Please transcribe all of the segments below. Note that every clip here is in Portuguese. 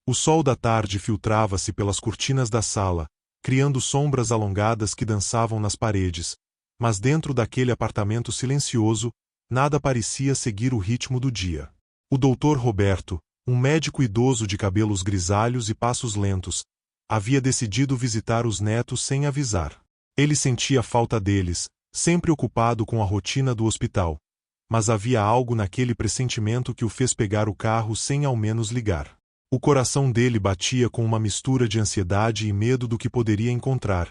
O sol da tarde filtrava-se pelas cortinas da sala, criando sombras alongadas que dançavam nas paredes, mas dentro daquele apartamento silencioso, nada parecia seguir o ritmo do dia. O doutor Roberto, um médico idoso de cabelos grisalhos e passos lentos, havia decidido visitar os netos sem avisar. Ele sentia falta deles, sempre ocupado com a rotina do hospital, mas havia algo naquele pressentimento que o fez pegar o carro sem ao menos ligar. O coração dele batia com uma mistura de ansiedade e medo do que poderia encontrar,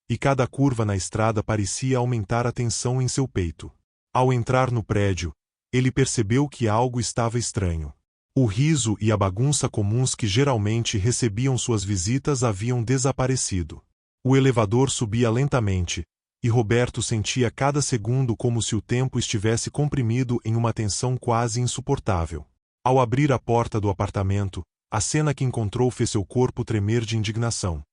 e cada curva na estrada parecia aumentar a tensão em seu peito. Ao entrar no prédio, ele percebeu que algo estava estranho. O riso e a bagunça comuns que geralmente recebiam suas visitas haviam desaparecido. O elevador subia lentamente, e Roberto sentia cada segundo como se o tempo estivesse comprimido em uma tensão quase insuportável. Ao abrir a porta do apartamento, a cena que encontrou fez seu corpo tremer de indignação.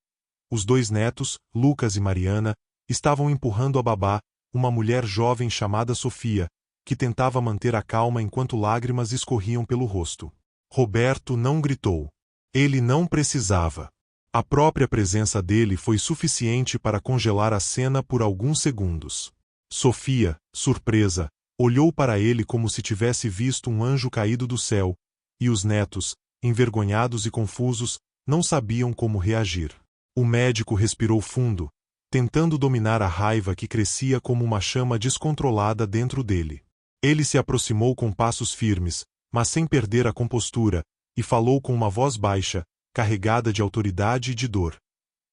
Os dois netos, Lucas e Mariana, estavam empurrando a babá, uma mulher jovem chamada Sofia, que tentava manter a calma enquanto lágrimas escorriam pelo rosto. Roberto não gritou. Ele não precisava. A própria presença dele foi suficiente para congelar a cena por alguns segundos. Sofia, surpresa, olhou para ele como se tivesse visto um anjo caído do céu, e os netos, envergonhados e confusos, não sabiam como reagir. O médico respirou fundo, tentando dominar a raiva que crescia como uma chama descontrolada dentro dele. Ele se aproximou com passos firmes, mas sem perder a compostura, e falou com uma voz baixa, carregada de autoridade e de dor.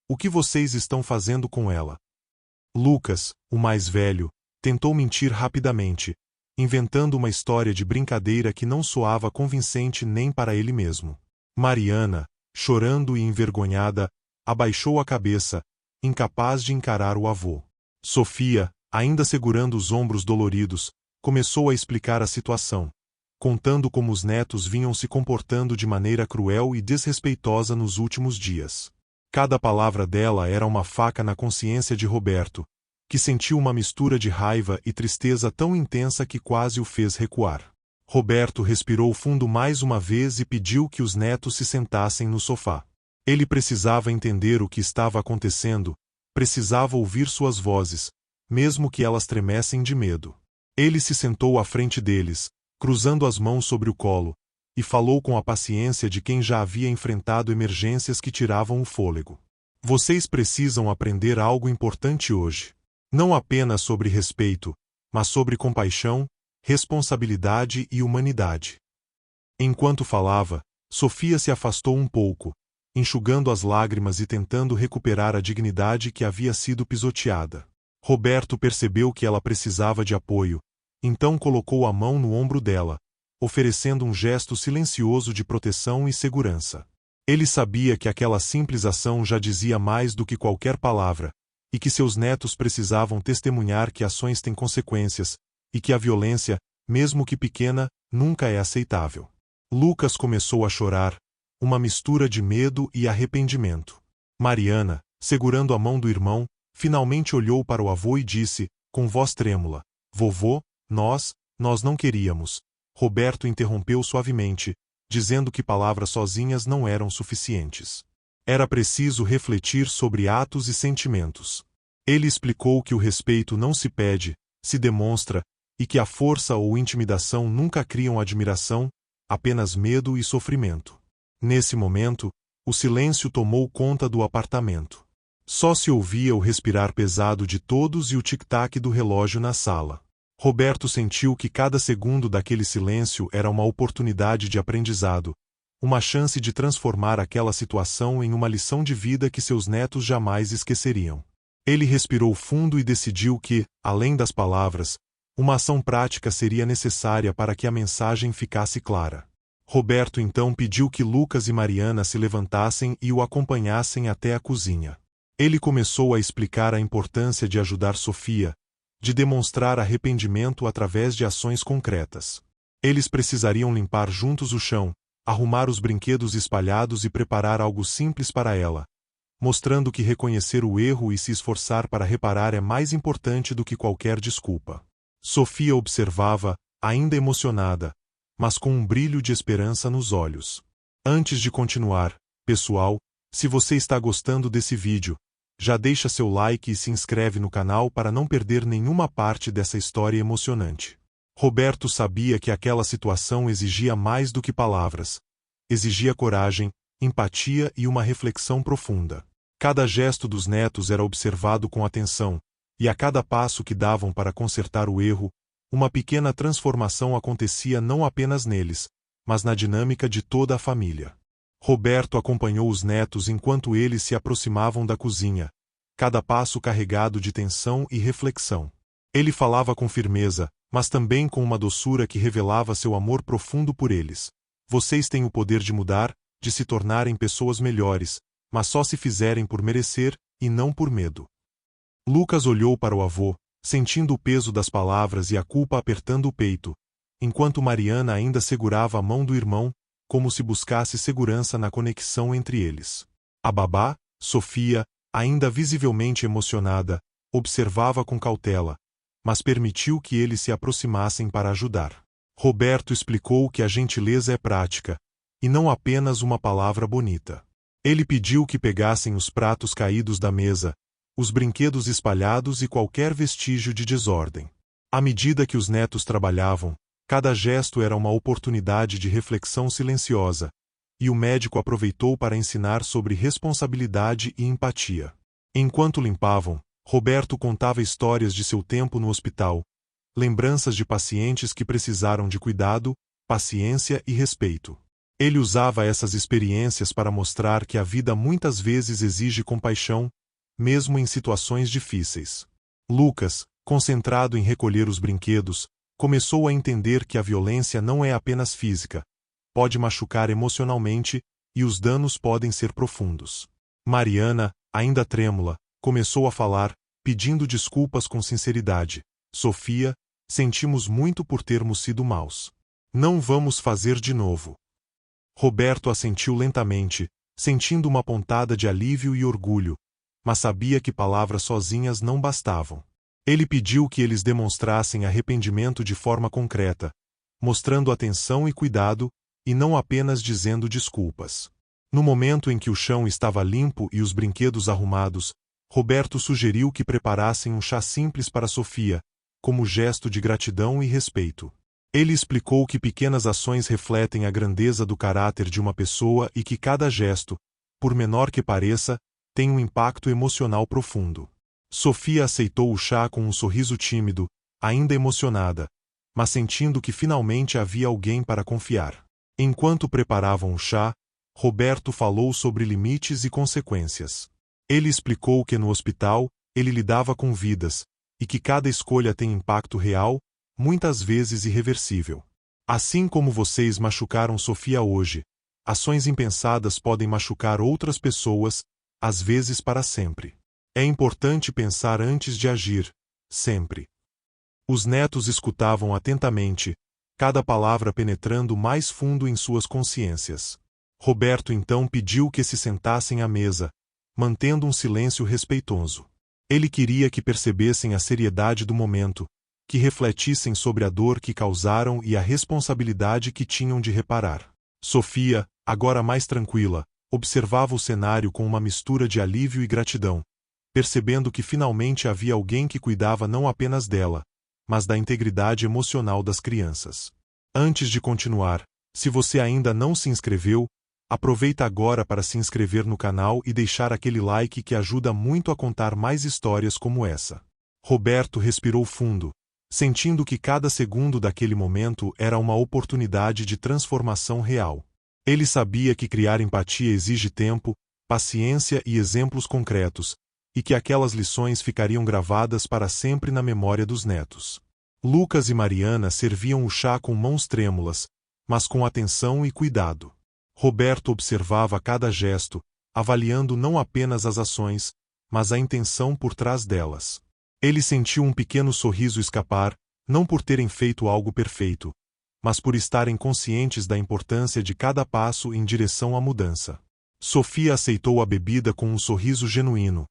O que vocês estão fazendo com ela? Lucas, o mais velho, tentou mentir rapidamente, inventando uma história de brincadeira que não soava convincente nem para ele mesmo. Mariana, chorando e envergonhada, abaixou a cabeça, incapaz de encarar o avô. Sofia, ainda segurando os ombros doloridos, começou a explicar a situação, contando como os netos vinham se comportando de maneira cruel e desrespeitosa nos últimos dias. Cada palavra dela era uma faca na consciência de Roberto, que sentiu uma mistura de raiva e tristeza tão intensa que quase o fez recuar. Roberto respirou fundo mais uma vez e pediu que os netos se sentassem no sofá. Ele precisava entender o que estava acontecendo, precisava ouvir suas vozes, mesmo que elas tremessem de medo. Ele se sentou à frente deles, cruzando as mãos sobre o colo, e falou com a paciência de quem já havia enfrentado emergências que tiravam o fôlego. Vocês precisam aprender algo importante hoje. Não apenas sobre respeito, mas sobre compaixão, responsabilidade e humanidade. Enquanto falava, Sofia se afastou um pouco, enxugando as lágrimas e tentando recuperar a dignidade que havia sido pisoteada. Roberto percebeu que ela precisava de apoio, então colocou a mão no ombro dela, oferecendo um gesto silencioso de proteção e segurança. Ele sabia que aquela simples ação já dizia mais do que qualquer palavra, e que seus netos precisavam testemunhar que ações têm consequências, e que a violência, mesmo que pequena, nunca é aceitável. Lucas começou a chorar, uma mistura de medo e arrependimento. Mariana, segurando a mão do irmão, finalmente olhou para o avô e disse, com voz trêmula: "Vovô, nós não queríamos." Roberto interrompeu suavemente, dizendo que palavras sozinhas não eram suficientes. Era preciso refletir sobre atos e sentimentos. Ele explicou que o respeito não se pede, se demonstra, e que a força ou intimidação nunca criam admiração, apenas medo e sofrimento. Nesse momento, o silêncio tomou conta do apartamento. Só se ouvia o respirar pesado de todos e o tic-tac do relógio na sala. Roberto sentiu que cada segundo daquele silêncio era uma oportunidade de aprendizado, uma chance de transformar aquela situação em uma lição de vida que seus netos jamais esqueceriam. Ele respirou fundo e decidiu que, além das palavras, uma ação prática seria necessária para que a mensagem ficasse clara. Roberto então pediu que Lucas e Mariana se levantassem e o acompanhassem até a cozinha. Ele começou a explicar a importância de ajudar Sofia, de demonstrar arrependimento através de ações concretas. Eles precisariam limpar juntos o chão, arrumar os brinquedos espalhados e preparar algo simples para ela, mostrando que reconhecer o erro e se esforçar para reparar é mais importante do que qualquer desculpa. Sofia observava, ainda emocionada, mas com um brilho de esperança nos olhos. Antes de continuar, pessoal, se você está gostando desse vídeo, já deixa seu like e se inscreve no canal para não perder nenhuma parte dessa história emocionante. Roberto sabia que aquela situação exigia mais do que palavras. Exigia coragem, empatia e uma reflexão profunda. Cada gesto dos netos era observado com atenção, e a cada passo que davam para consertar o erro, uma pequena transformação acontecia não apenas neles, mas na dinâmica de toda a família. Roberto acompanhou os netos enquanto eles se aproximavam da cozinha, cada passo carregado de tensão e reflexão. Ele falava com firmeza, mas também com uma doçura que revelava seu amor profundo por eles. Vocês têm o poder de mudar, de se tornarem pessoas melhores, mas só se fizerem por merecer, e não por medo. Lucas olhou para o avô, sentindo o peso das palavras e a culpa apertando o peito, enquanto Mariana ainda segurava a mão do irmão, como se buscasse segurança na conexão entre eles. A babá, Sofia, ainda visivelmente emocionada, observava com cautela, mas permitiu que eles se aproximassem para ajudar. Roberto explicou que a gentileza é prática, e não apenas uma palavra bonita. Ele pediu que pegassem os pratos caídos da mesa, os brinquedos espalhados e qualquer vestígio de desordem. À medida que os netos trabalhavam, cada gesto era uma oportunidade de reflexão silenciosa, e o médico aproveitou para ensinar sobre responsabilidade e empatia. Enquanto limpavam, Roberto contava histórias de seu tempo no hospital, lembranças de pacientes que precisaram de cuidado, paciência e respeito. Ele usava essas experiências para mostrar que a vida muitas vezes exige compaixão, mesmo em situações difíceis. Lucas, concentrado em recolher os brinquedos, começou a entender que a violência não é apenas física, pode machucar emocionalmente, e os danos podem ser profundos. Mariana, ainda trêmula, começou a falar, pedindo desculpas com sinceridade. Sofia, sentimos muito por termos sido maus. Não vamos fazer de novo. Roberto assentiu lentamente, sentindo uma pontada de alívio e orgulho, mas sabia que palavras sozinhas não bastavam. Ele pediu que eles demonstrassem arrependimento de forma concreta, mostrando atenção e cuidado, e não apenas dizendo desculpas. No momento em que o chão estava limpo e os brinquedos arrumados, Roberto sugeriu que preparassem um chá simples para Sofia, como gesto de gratidão e respeito. Ele explicou que pequenas ações refletem a grandeza do caráter de uma pessoa e que cada gesto, por menor que pareça, tem um impacto emocional profundo. Sofia aceitou o chá com um sorriso tímido, ainda emocionada, mas sentindo que finalmente havia alguém para confiar. Enquanto preparavam o chá, Roberto falou sobre limites e consequências. Ele explicou que no hospital, ele lidava com vidas, e que cada escolha tem impacto real, muitas vezes irreversível. Assim como vocês machucaram Sofia hoje, ações impensadas podem machucar outras pessoas, às vezes para sempre. É importante pensar antes de agir, sempre. Os netos escutavam atentamente, cada palavra penetrando mais fundo em suas consciências. Roberto então pediu que se sentassem à mesa, mantendo um silêncio respeitoso. Ele queria que percebessem a seriedade do momento, que refletissem sobre a dor que causaram e a responsabilidade que tinham de reparar. Sofia, agora mais tranquila, observava o cenário com uma mistura de alívio e gratidão, percebendo que finalmente havia alguém que cuidava não apenas dela, mas da integridade emocional das crianças. Antes de continuar, se você ainda não se inscreveu, aproveita agora para se inscrever no canal e deixar aquele like que ajuda muito a contar mais histórias como essa. Roberto respirou fundo, sentindo que cada segundo daquele momento era uma oportunidade de transformação real. Ele sabia que criar empatia exige tempo, paciência e exemplos concretos, e que aquelas lições ficariam gravadas para sempre na memória dos netos. Lucas e Mariana serviam o chá com mãos trêmulas, mas com atenção e cuidado. Roberto observava cada gesto, avaliando não apenas as ações, mas a intenção por trás delas. Ele sentiu um pequeno sorriso escapar, não por terem feito algo perfeito, mas por estarem conscientes da importância de cada passo em direção à mudança. Sofia aceitou a bebida com um sorriso genuíno,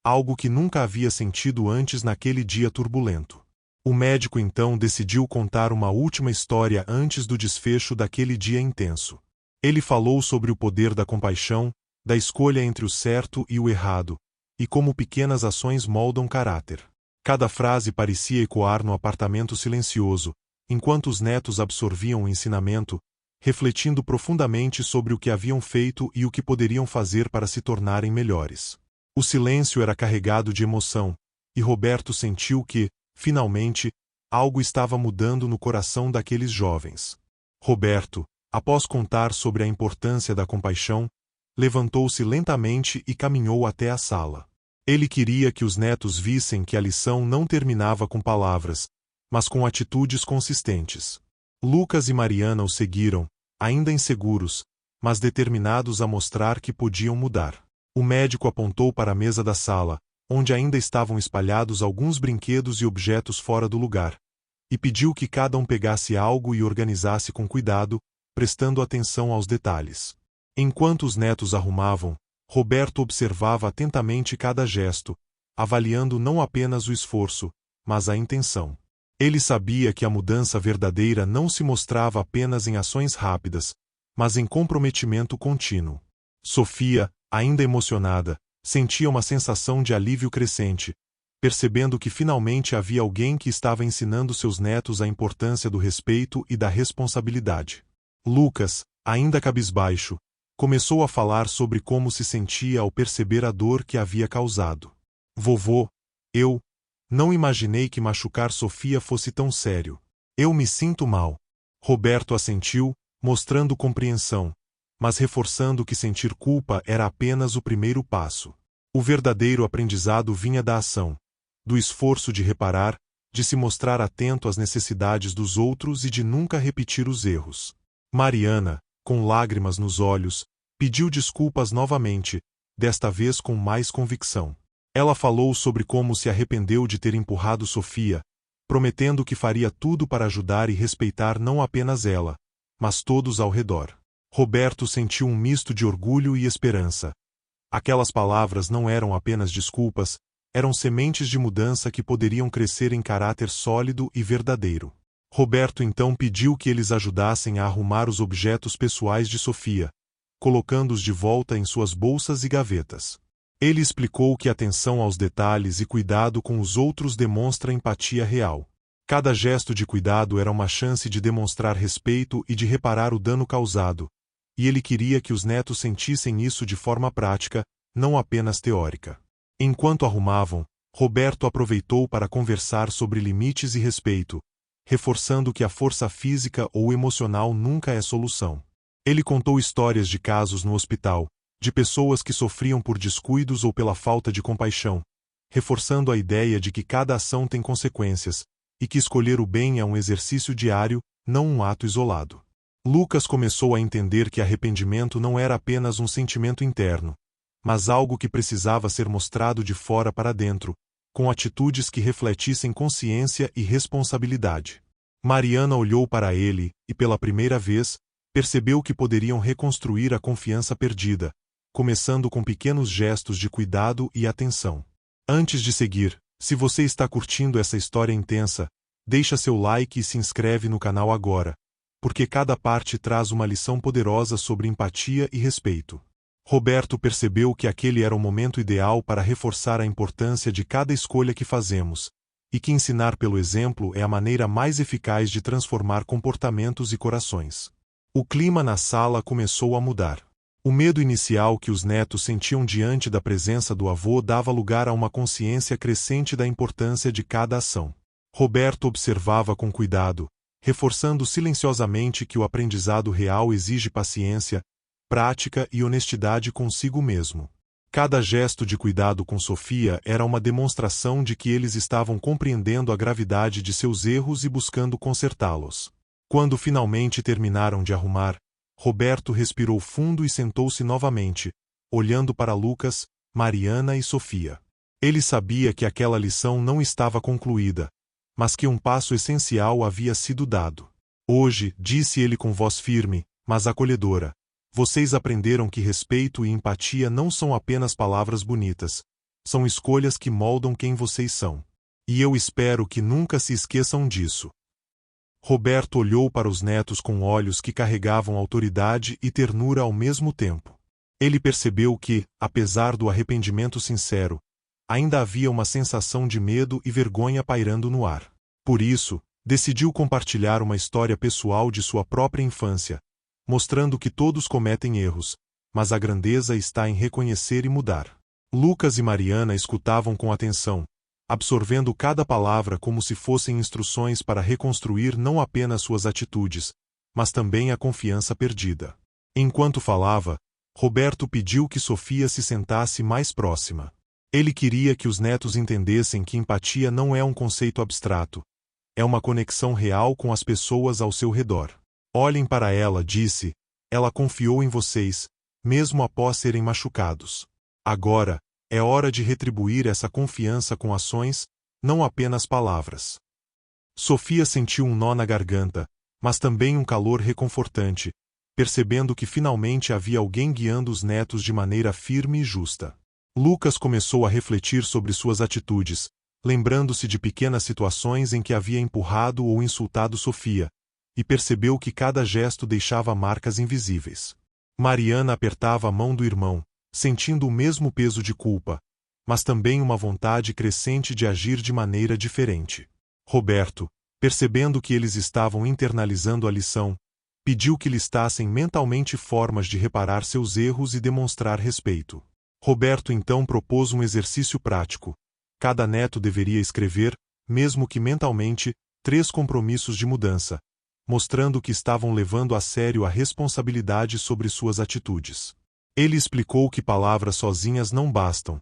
algo que nunca havia sentido antes naquele dia turbulento. O médico então decidiu contar uma última história antes do desfecho daquele dia intenso. Ele falou sobre o poder da compaixão, da escolha entre o certo e o errado, e como pequenas ações moldam caráter. Cada frase parecia ecoar no apartamento silencioso, enquanto os netos absorviam o ensinamento, refletindo profundamente sobre o que haviam feito e o que poderiam fazer para se tornarem melhores. O silêncio era carregado de emoção, e Roberto sentiu que, finalmente, algo estava mudando no coração daqueles jovens. Roberto, após contar sobre a importância da compaixão, levantou-se lentamente e caminhou até a sala. Ele queria que os netos vissem que a lição não terminava com palavras, mas com atitudes consistentes. Lucas e Mariana o seguiram, ainda inseguros, mas determinados a mostrar que podiam mudar. O médico apontou para a mesa da sala, onde ainda estavam espalhados alguns brinquedos e objetos fora do lugar, e pediu que cada um pegasse algo e organizasse com cuidado, prestando atenção aos detalhes. Enquanto os netos arrumavam, Roberto observava atentamente cada gesto, avaliando não apenas o esforço, mas a intenção. Ele sabia que a mudança verdadeira não se mostrava apenas em ações rápidas, mas em comprometimento contínuo. Sofia, ainda emocionada, sentia uma sensação de alívio crescente, percebendo que finalmente havia alguém que estava ensinando seus netos a importância do respeito e da responsabilidade. Lucas, ainda cabisbaixo, começou a falar sobre como se sentia ao perceber a dor que havia causado. Vovô, eu não imaginei que machucar Sofia fosse tão sério. Eu me sinto mal. Roberto assentiu, mostrando compreensão, mas reforçando que sentir culpa era apenas o primeiro passo. O verdadeiro aprendizado vinha da ação, do esforço de reparar, de se mostrar atento às necessidades dos outros e de nunca repetir os erros. Mariana, com lágrimas nos olhos, pediu desculpas novamente, desta vez com mais convicção. Ela falou sobre como se arrependeu de ter empurrado Sofia, prometendo que faria tudo para ajudar e respeitar não apenas ela, mas todos ao redor. Roberto sentiu um misto de orgulho e esperança. Aquelas palavras não eram apenas desculpas, eram sementes de mudança que poderiam crescer em caráter sólido e verdadeiro. Roberto então pediu que eles ajudassem a arrumar os objetos pessoais de Sofia, colocando-os de volta em suas bolsas e gavetas. Ele explicou que atenção aos detalhes e cuidado com os outros demonstra empatia real. Cada gesto de cuidado era uma chance de demonstrar respeito e de reparar o dano causado, e ele queria que os netos sentissem isso de forma prática, não apenas teórica. Enquanto arrumavam, Roberto aproveitou para conversar sobre limites e respeito, reforçando que a força física ou emocional nunca é solução. Ele contou histórias de casos no hospital, de pessoas que sofriam por descuidos ou pela falta de compaixão, reforçando a ideia de que cada ação tem consequências, e que escolher o bem é um exercício diário, não um ato isolado. Lucas começou a entender que arrependimento não era apenas um sentimento interno, mas algo que precisava ser mostrado de fora para dentro, com atitudes que refletissem consciência e responsabilidade. Mariana olhou para ele e, pela primeira vez, percebeu que poderiam reconstruir a confiança perdida, começando com pequenos gestos de cuidado e atenção. Antes de seguir, se você está curtindo essa história intensa, deixa seu like e se inscreve no canal agora, porque cada parte traz uma lição poderosa sobre empatia e respeito. Roberto percebeu que aquele era o momento ideal para reforçar a importância de cada escolha que fazemos, e que ensinar pelo exemplo é a maneira mais eficaz de transformar comportamentos e corações. O clima na sala começou a mudar. O medo inicial que os netos sentiam diante da presença do avô dava lugar a uma consciência crescente da importância de cada ação. Roberto observava com cuidado, reforçando silenciosamente que o aprendizado real exige paciência, prática e honestidade consigo mesmo. Cada gesto de cuidado com Sofia era uma demonstração de que eles estavam compreendendo a gravidade de seus erros e buscando consertá-los. Quando finalmente terminaram de arrumar, Roberto respirou fundo e sentou-se novamente, olhando para Lucas, Mariana e Sofia. Ele sabia que aquela lição não estava concluída, mas que um passo essencial havia sido dado. Hoje, disse ele com voz firme, mas acolhedora, vocês aprenderam que respeito e empatia não são apenas palavras bonitas, são escolhas que moldam quem vocês são. E eu espero que nunca se esqueçam disso. Roberto olhou para os netos com olhos que carregavam autoridade e ternura ao mesmo tempo. Ele percebeu que, apesar do arrependimento sincero, ainda havia uma sensação de medo e vergonha pairando no ar. Por isso, decidiu compartilhar uma história pessoal de sua própria infância, mostrando que todos cometem erros, mas a grandeza está em reconhecer e mudar. Lucas e Mariana escutavam com atenção, absorvendo cada palavra como se fossem instruções para reconstruir não apenas suas atitudes, mas também a confiança perdida. Enquanto falava, Roberto pediu que Sofia se sentasse mais próxima. Ele queria que os netos entendessem que empatia não é um conceito abstrato, é uma conexão real com as pessoas ao seu redor. Olhem para ela, disse, ela confiou em vocês, mesmo após serem machucados. Agora, é hora de retribuir essa confiança com ações, não apenas palavras. Sofia sentiu um nó na garganta, mas também um calor reconfortante, percebendo que finalmente havia alguém guiando os netos de maneira firme e justa. Lucas começou a refletir sobre suas atitudes, lembrando-se de pequenas situações em que havia empurrado ou insultado Sofia, e percebeu que cada gesto deixava marcas invisíveis. Mariana apertava a mão do irmão, sentindo o mesmo peso de culpa, mas também uma vontade crescente de agir de maneira diferente. Roberto, percebendo que eles estavam internalizando a lição, pediu que listassem mentalmente formas de reparar seus erros e demonstrar respeito. Roberto então propôs um exercício prático. Cada neto deveria escrever, mesmo que mentalmente, 3 compromissos de mudança, mostrando que estavam levando a sério a responsabilidade sobre suas atitudes. Ele explicou que palavras sozinhas não bastam,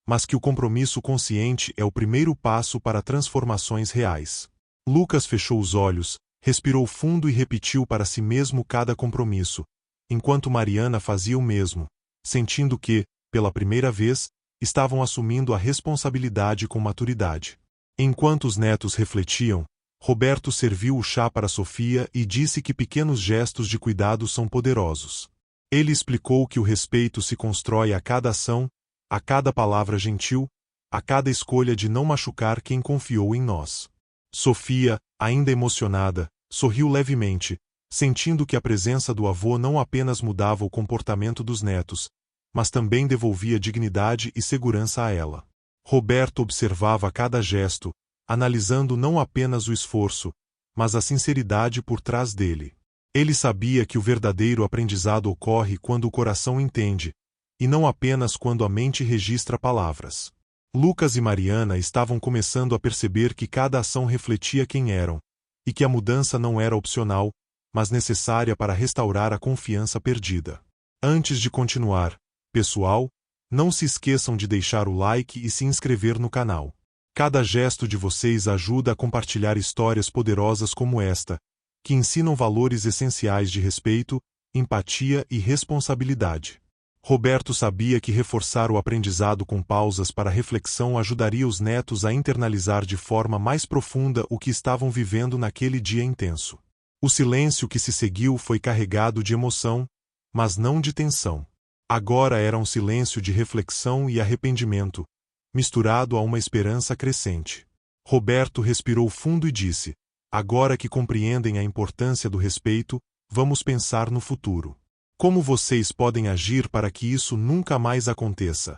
mas que o compromisso consciente é o primeiro passo para transformações reais. Lucas fechou os olhos, respirou fundo e repetiu para si mesmo cada compromisso, enquanto Mariana fazia o mesmo, sentindo que, pela primeira vez, estavam assumindo a responsabilidade com maturidade. Enquanto os netos refletiam, Roberto serviu o chá para Sofia e disse que pequenos gestos de cuidado são poderosos. Ele explicou que o respeito se constrói a cada ação, a cada palavra gentil, a cada escolha de não machucar quem confiou em nós. Sofia, ainda emocionada, sorriu levemente, sentindo que a presença do avô não apenas mudava o comportamento dos netos, mas também devolvia dignidade e segurança a ela. Roberto observava cada gesto, analisando não apenas o esforço, mas a sinceridade por trás dele. Ele sabia que o verdadeiro aprendizado ocorre quando o coração entende, e não apenas quando a mente registra palavras. Lucas e Mariana estavam começando a perceber que cada ação refletia quem eram, e que a mudança não era opcional, mas necessária para restaurar a confiança perdida. Antes de continuar, pessoal, não se esqueçam de deixar o like e se inscrever no canal. Cada gesto de vocês ajuda a compartilhar histórias poderosas como esta, que ensinam valores essenciais de respeito, empatia e responsabilidade. Roberto sabia que reforçar o aprendizado com pausas para reflexão ajudaria os netos a internalizar de forma mais profunda o que estavam vivendo naquele dia intenso. O silêncio que se seguiu foi carregado de emoção, mas não de tensão. Agora era um silêncio de reflexão e arrependimento, misturado a uma esperança crescente. Roberto respirou fundo e disse: agora que compreendem a importância do respeito, vamos pensar no futuro. Como vocês podem agir para que isso nunca mais aconteça?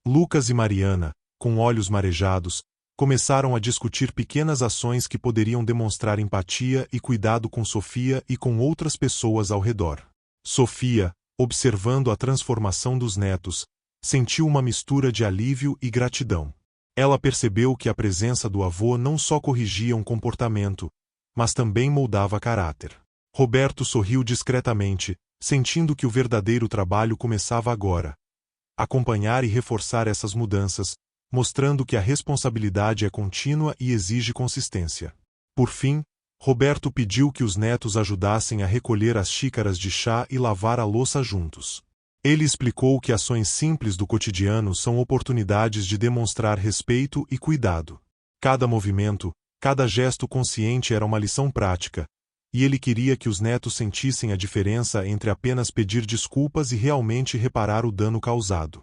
Lucas e Mariana, com olhos marejados, começaram a discutir pequenas ações que poderiam demonstrar empatia e cuidado com Sofia e com outras pessoas ao redor. Sofia, observando a transformação dos netos, sentiu uma mistura de alívio e gratidão. Ela percebeu que a presença do avô não só corrigia um comportamento, mas também moldava caráter. Roberto sorriu discretamente, sentindo que o verdadeiro trabalho começava agora. Acompanhar e reforçar essas mudanças, mostrando que a responsabilidade é contínua e exige consistência. Por fim, Roberto pediu que os netos ajudassem a recolher as xícaras de chá e lavar a louça juntos. Ele explicou que ações simples do cotidiano são oportunidades de demonstrar respeito e cuidado. Cada movimento, cada gesto consciente era uma lição prática, e ele queria que os netos sentissem a diferença entre apenas pedir desculpas e realmente reparar o dano causado.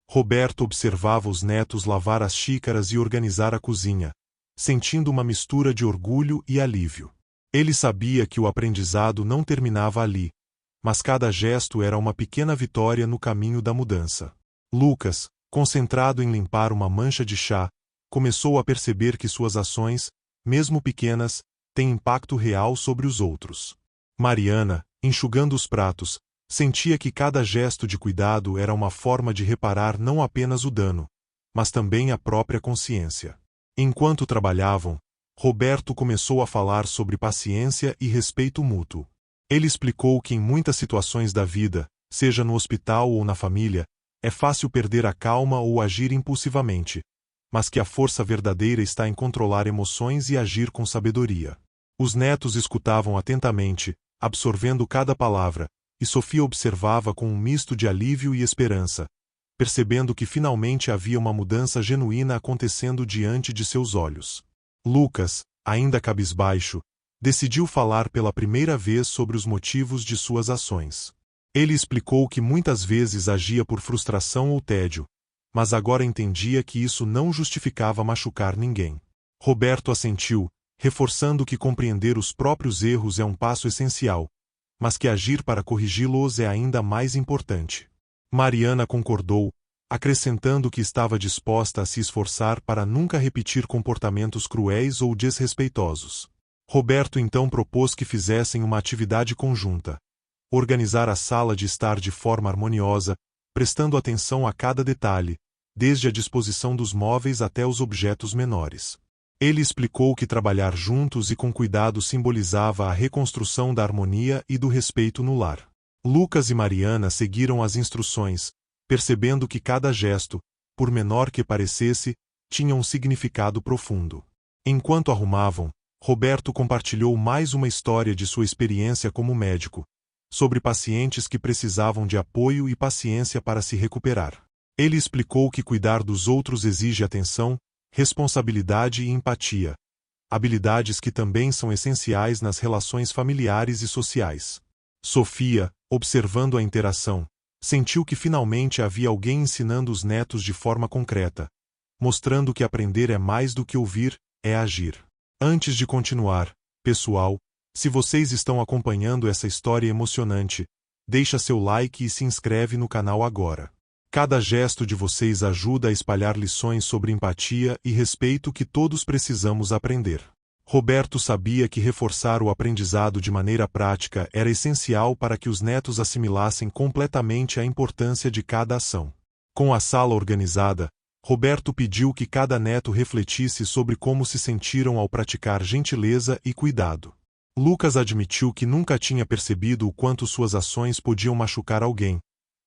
Roberto observava os netos lavar as xícaras e organizar a cozinha, sentindo uma mistura de orgulho e alívio. Ele sabia que o aprendizado não terminava ali, mas cada gesto era uma pequena vitória no caminho da mudança. Lucas, concentrado em limpar uma mancha de chá, começou a perceber que suas ações, mesmo pequenas, têm impacto real sobre os outros. Mariana, enxugando os pratos, sentia que cada gesto de cuidado era uma forma de reparar não apenas o dano, mas também a própria consciência. Enquanto trabalhavam, Roberto começou a falar sobre paciência e respeito mútuo. Ele explicou que em muitas situações da vida, seja no hospital ou na família, é fácil perder a calma ou agir impulsivamente, mas que a força verdadeira está em controlar emoções e agir com sabedoria. Os netos escutavam atentamente, absorvendo cada palavra, e Sofia observava com um misto de alívio e esperança, percebendo que finalmente havia uma mudança genuína acontecendo diante de seus olhos. Lucas, ainda cabisbaixo, decidiu falar pela primeira vez sobre os motivos de suas ações. Ele explicou que muitas vezes agia por frustração ou tédio, mas agora entendia que isso não justificava machucar ninguém. Roberto assentiu, reforçando que compreender os próprios erros é um passo essencial, mas que agir para corrigi-los é ainda mais importante. Mariana concordou, acrescentando que estava disposta a se esforçar para nunca repetir comportamentos cruéis ou desrespeitosos. Roberto então propôs que fizessem uma atividade conjunta: organizar a sala de estar de forma harmoniosa, prestando atenção a cada detalhe, desde a disposição dos móveis até os objetos menores. Ele explicou que trabalhar juntos e com cuidado simbolizava a reconstrução da harmonia e do respeito no lar. Lucas e Mariana seguiram as instruções, percebendo que cada gesto, por menor que parecesse, tinha um significado profundo. Enquanto arrumavam, Roberto compartilhou mais uma história de sua experiência como médico, sobre pacientes que precisavam de apoio e paciência para se recuperar. Ele explicou que cuidar dos outros exige atenção, responsabilidade e empatia, habilidades que também são essenciais nas relações familiares e sociais. Sofia, observando a interação, sentiu que finalmente havia alguém ensinando os netos de forma concreta, mostrando que aprender é mais do que ouvir, é agir. Antes de continuar, pessoal, se vocês estão acompanhando essa história emocionante, deixa seu like e se inscreve no canal agora. Cada gesto de vocês ajuda a espalhar lições sobre empatia e respeito que todos precisamos aprender. Roberto sabia que reforçar o aprendizado de maneira prática era essencial para que os netos assimilassem completamente a importância de cada ação. Com a sala organizada, Roberto pediu que cada neto refletisse sobre como se sentiram ao praticar gentileza e cuidado. Lucas admitiu que nunca tinha percebido o quanto suas ações podiam machucar alguém,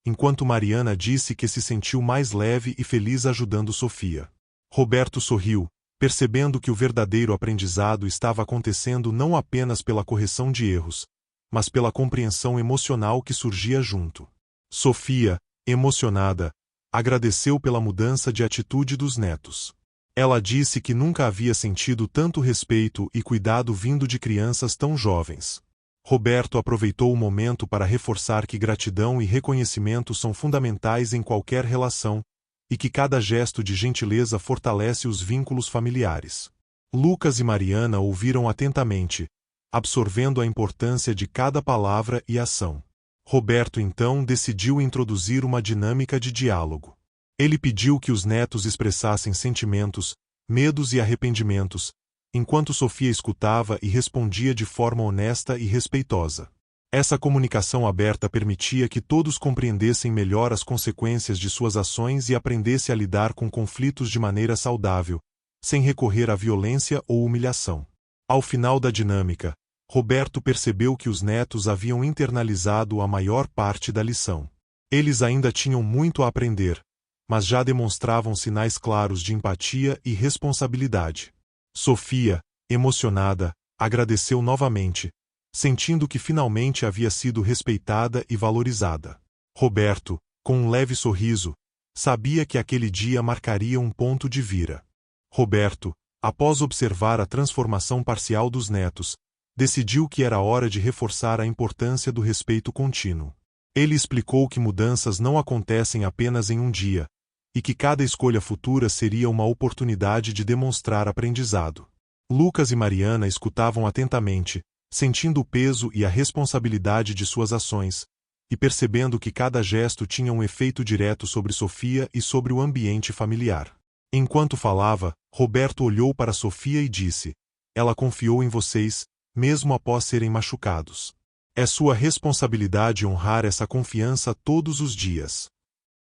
enquanto Mariana disse que se sentiu mais leve e feliz ajudando Sofia. Roberto sorriu, percebendo que o verdadeiro aprendizado estava acontecendo não apenas pela correção de erros, mas pela compreensão emocional que surgia junto. Sofia, emocionada, agradeceu pela mudança de atitude dos netos. Ela disse que nunca havia sentido tanto respeito e cuidado vindo de crianças tão jovens. Roberto aproveitou o momento para reforçar que gratidão e reconhecimento são fundamentais em qualquer relação, e que cada gesto de gentileza fortalece os vínculos familiares. Lucas e Mariana ouviram atentamente, absorvendo a importância de cada palavra e ação. Roberto então decidiu introduzir uma dinâmica de diálogo. Ele pediu que os netos expressassem sentimentos, medos e arrependimentos, enquanto Sofia escutava e respondia de forma honesta e respeitosa. Essa comunicação aberta permitia que todos compreendessem melhor as consequências de suas ações e aprendessem a lidar com conflitos de maneira saudável, sem recorrer à violência ou humilhação. Ao final da dinâmica, Roberto percebeu que os netos haviam internalizado a maior parte da lição. Eles ainda tinham muito a aprender, mas já demonstravam sinais claros de empatia e responsabilidade. Sofia, emocionada, agradeceu novamente, sentindo que finalmente havia sido respeitada e valorizada. Roberto, com um leve sorriso, sabia que aquele dia marcaria um ponto de vira. Roberto, após observar a transformação parcial dos netos, decidiu que era hora de reforçar a importância do respeito contínuo. Ele explicou que mudanças não acontecem apenas em um dia, e que cada escolha futura seria uma oportunidade de demonstrar aprendizado. Lucas e Mariana escutavam atentamente, sentindo o peso e a responsabilidade de suas ações, e percebendo que cada gesto tinha um efeito direto sobre Sofia e sobre o ambiente familiar. Enquanto falava, Roberto olhou para Sofia e disse: "Ela confiou em vocês, mesmo após serem machucados. É sua responsabilidade honrar essa confiança todos os dias."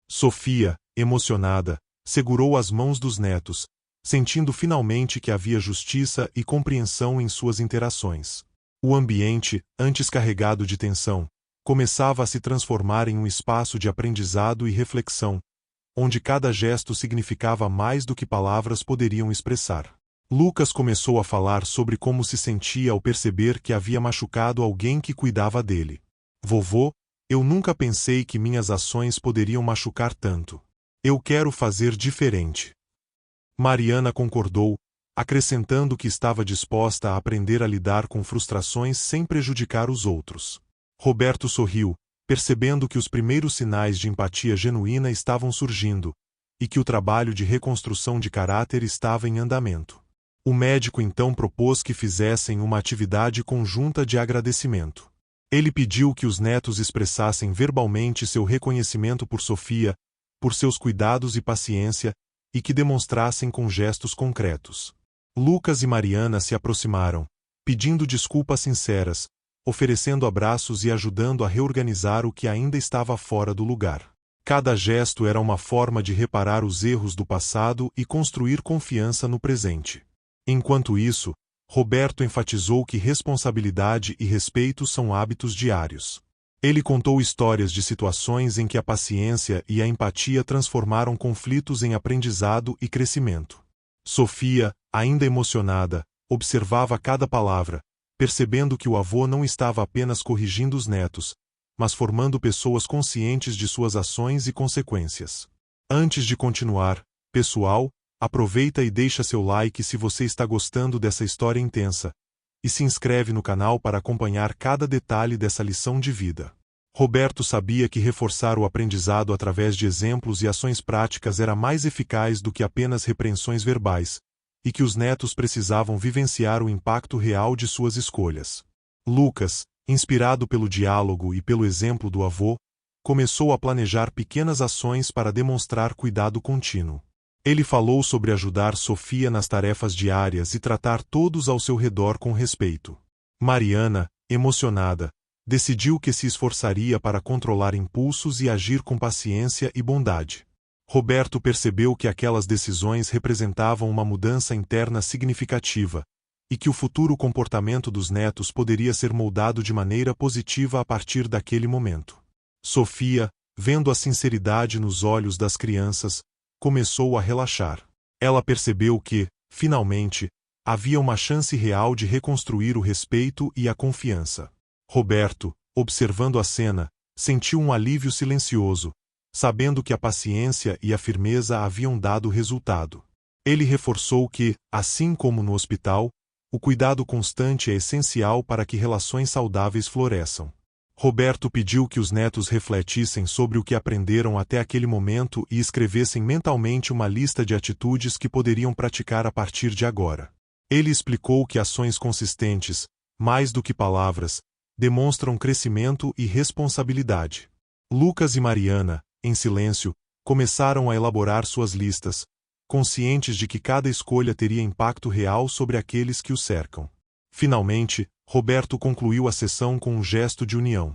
Sofia, emocionada, segurou as mãos dos netos, sentindo finalmente que havia justiça e compreensão em suas interações. O ambiente, antes carregado de tensão, começava a se transformar em um espaço de aprendizado e reflexão, onde cada gesto significava mais do que palavras poderiam expressar. Lucas começou a falar sobre como se sentia ao perceber que havia machucado alguém que cuidava dele. "Vovô, eu nunca pensei que minhas ações poderiam machucar tanto. Eu quero fazer diferente." Mariana concordou, acrescentando que estava disposta a aprender a lidar com frustrações sem prejudicar os outros. Roberto sorriu, percebendo que os primeiros sinais de empatia genuína estavam surgindo, e que o trabalho de reconstrução de caráter estava em andamento. O médico então propôs que fizessem uma atividade conjunta de agradecimento. Ele pediu que os netos expressassem verbalmente seu reconhecimento por Sofia, por seus cuidados e paciência, e que demonstrassem com gestos concretos. Lucas e Mariana se aproximaram, pedindo desculpas sinceras, oferecendo abraços e ajudando a reorganizar o que ainda estava fora do lugar. Cada gesto era uma forma de reparar os erros do passado e construir confiança no presente. Enquanto isso, Roberto enfatizou que responsabilidade e respeito são hábitos diários. Ele contou histórias de situações em que a paciência e a empatia transformaram conflitos em aprendizado e crescimento. Sofia, ainda emocionada, observava cada palavra, percebendo que o avô não estava apenas corrigindo os netos, mas formando pessoas conscientes de suas ações e consequências. Antes de continuar, pessoal, aproveita e deixa seu like se você está gostando dessa história intensa, e se inscreve no canal para acompanhar cada detalhe dessa lição de vida. Roberto sabia que reforçar o aprendizado através de exemplos e ações práticas era mais eficaz do que apenas repreensões verbais, e que os netos precisavam vivenciar o impacto real de suas escolhas. Lucas, inspirado pelo diálogo e pelo exemplo do avô, começou a planejar pequenas ações para demonstrar cuidado contínuo. Ele falou sobre ajudar Sofia nas tarefas diárias e tratar todos ao seu redor com respeito. Mariana, emocionada, decidiu que se esforçaria para controlar impulsos e agir com paciência e bondade. Roberto percebeu que aquelas decisões representavam uma mudança interna significativa, e que o futuro comportamento dos netos poderia ser moldado de maneira positiva a partir daquele momento. Sofia, vendo a sinceridade nos olhos das crianças, começou a relaxar. Ela percebeu que, finalmente, havia uma chance real de reconstruir o respeito e a confiança. Roberto, observando a cena, sentiu um alívio silencioso, sabendo que a paciência e a firmeza haviam dado resultado. Ele reforçou que, assim como no hospital, o cuidado constante é essencial para que relações saudáveis floresçam. Roberto pediu que os netos refletissem sobre o que aprenderam até aquele momento e escrevessem mentalmente uma lista de atitudes que poderiam praticar a partir de agora. Ele explicou que ações consistentes, mais do que palavras, demonstram crescimento e responsabilidade. Lucas e Mariana, em silêncio, começaram a elaborar suas listas, conscientes de que cada escolha teria impacto real sobre aqueles que o cercam. Finalmente, Roberto concluiu a sessão com um gesto de união.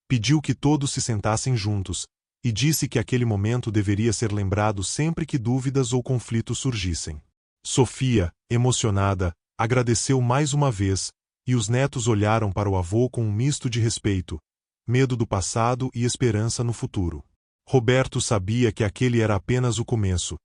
Pediu que todos se sentassem juntos, e disse que aquele momento deveria ser lembrado sempre que dúvidas ou conflitos surgissem. Sofia, emocionada, agradeceu mais uma vez, e os netos olharam para o avô com um misto de respeito, medo do passado e esperança no futuro. Roberto sabia que aquele era apenas o começo,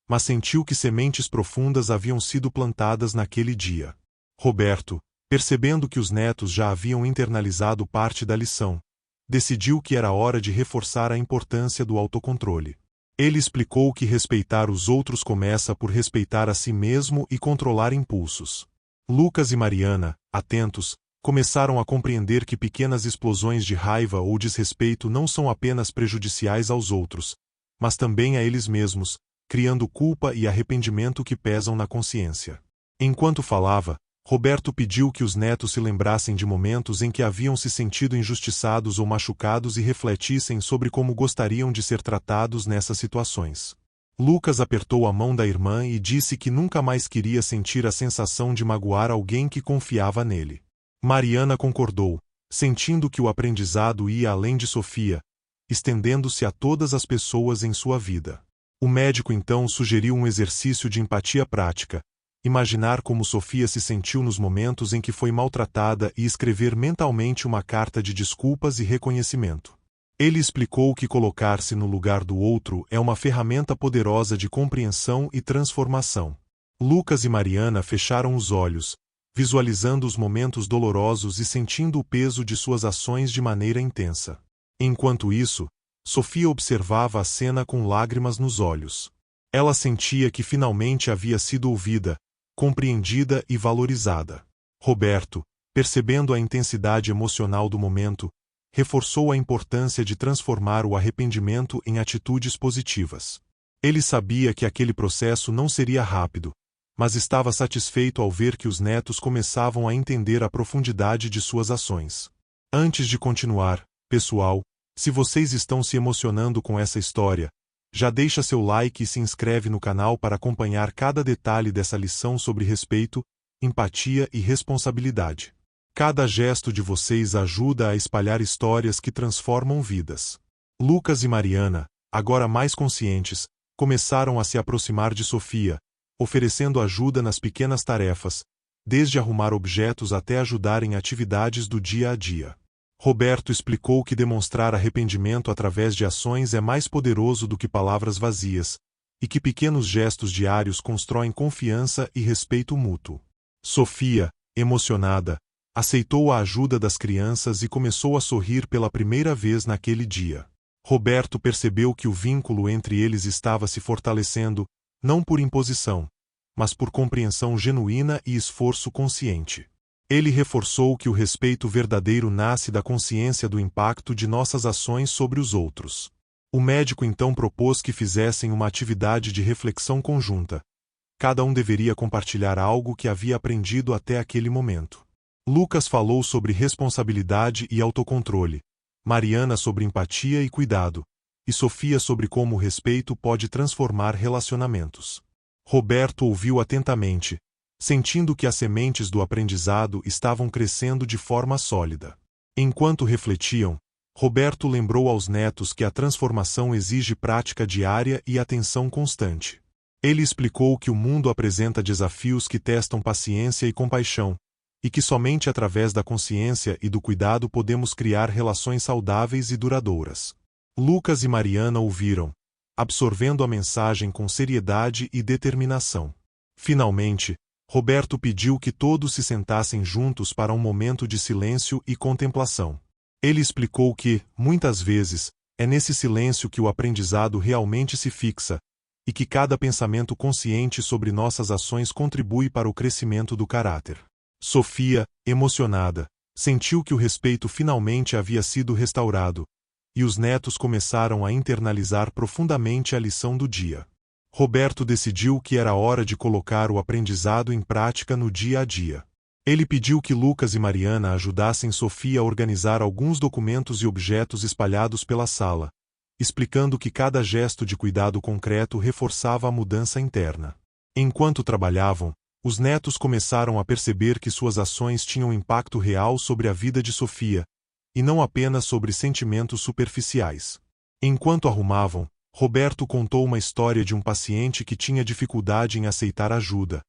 mas sentiu que sementes profundas haviam sido plantadas naquele dia. Roberto, percebendo que os netos já haviam internalizado parte da lição, decidiu que era hora de reforçar a importância do autocontrole. Ele explicou que respeitar os outros começa por respeitar a si mesmo e controlar impulsos. Lucas e Mariana, atentos, começaram a compreender que pequenas explosões de raiva ou desrespeito não são apenas prejudiciais aos outros, mas também a eles mesmos, criando culpa e arrependimento que pesam na consciência. Enquanto falava, Roberto pediu que os netos se lembrassem de momentos em que haviam se sentido injustiçados ou machucados e refletissem sobre como gostariam de ser tratados nessas situações. Lucas apertou a mão da irmã e disse que nunca mais queria sentir a sensação de magoar alguém que confiava nele. Mariana concordou, sentindo que o aprendizado ia além de Sofia, estendendo-se a todas as pessoas em sua vida. O médico então sugeriu um exercício de empatia prática, imaginar como Sofia se sentiu nos momentos em que foi maltratada e escrever mentalmente uma carta de desculpas e reconhecimento. Ele explicou que colocar-se no lugar do outro é uma ferramenta poderosa de compreensão e transformação. Lucas e Mariana fecharam os olhos, visualizando os momentos dolorosos e sentindo o peso de suas ações de maneira intensa. Enquanto isso, Sofia observava a cena com lágrimas nos olhos. Ela sentia que finalmente havia sido ouvida, compreendida e valorizada. Roberto, percebendo a intensidade emocional do momento, reforçou a importância de transformar o arrependimento em atitudes positivas. Ele sabia que aquele processo não seria rápido, mas estava satisfeito ao ver que os netos começavam a entender a profundidade de suas ações. Antes de continuar, pessoal, se vocês estão se emocionando com essa história, já deixa seu like e se inscreve no canal para acompanhar cada detalhe dessa lição sobre respeito, empatia e responsabilidade. Cada gesto de vocês ajuda a espalhar histórias que transformam vidas. Lucas e Mariana, agora mais conscientes, começaram a se aproximar de Sofia, oferecendo ajuda nas pequenas tarefas, desde arrumar objetos até ajudar em atividades do dia a dia. Roberto explicou que demonstrar arrependimento através de ações é mais poderoso do que palavras vazias, e que pequenos gestos diários constroem confiança e respeito mútuo. Sofia, emocionada, aceitou a ajuda das crianças e começou a sorrir pela primeira vez naquele dia. Roberto percebeu que o vínculo entre eles estava se fortalecendo, não por imposição, mas por compreensão genuína e esforço consciente. Ele reforçou que o respeito verdadeiro nasce da consciência do impacto de nossas ações sobre os outros. O médico então propôs que fizessem uma atividade de reflexão conjunta. Cada um deveria compartilhar algo que havia aprendido até aquele momento. Lucas falou sobre responsabilidade e autocontrole, Mariana sobre empatia e cuidado, e Sofia sobre como o respeito pode transformar relacionamentos. Roberto ouviu atentamente, sentindo que as sementes do aprendizado estavam crescendo de forma sólida. Enquanto refletiam, Roberto lembrou aos netos que a transformação exige prática diária e atenção constante. Ele explicou que o mundo apresenta desafios que testam paciência e compaixão, e que somente através da consciência e do cuidado podemos criar relações saudáveis e duradouras. Lucas e Mariana ouviram, absorvendo a mensagem com seriedade e determinação. Finalmente, Roberto pediu que todos se sentassem juntos para um momento de silêncio e contemplação. Ele explicou que, muitas vezes, é nesse silêncio que o aprendizado realmente se fixa, e que cada pensamento consciente sobre nossas ações contribui para o crescimento do caráter. Sofia, emocionada, sentiu que o respeito finalmente havia sido restaurado, e os netos começaram a internalizar profundamente a lição do dia. Roberto decidiu que era hora de colocar o aprendizado em prática no dia a dia. Ele pediu que Lucas e Mariana ajudassem Sofia a organizar alguns documentos e objetos espalhados pela sala, explicando que cada gesto de cuidado concreto reforçava a mudança interna. Enquanto trabalhavam, os netos começaram a perceber que suas ações tinham impacto real sobre a vida de Sofia, e não apenas sobre sentimentos superficiais. Enquanto arrumavam, Roberto contou uma história de um paciente que tinha dificuldade em aceitar ajuda,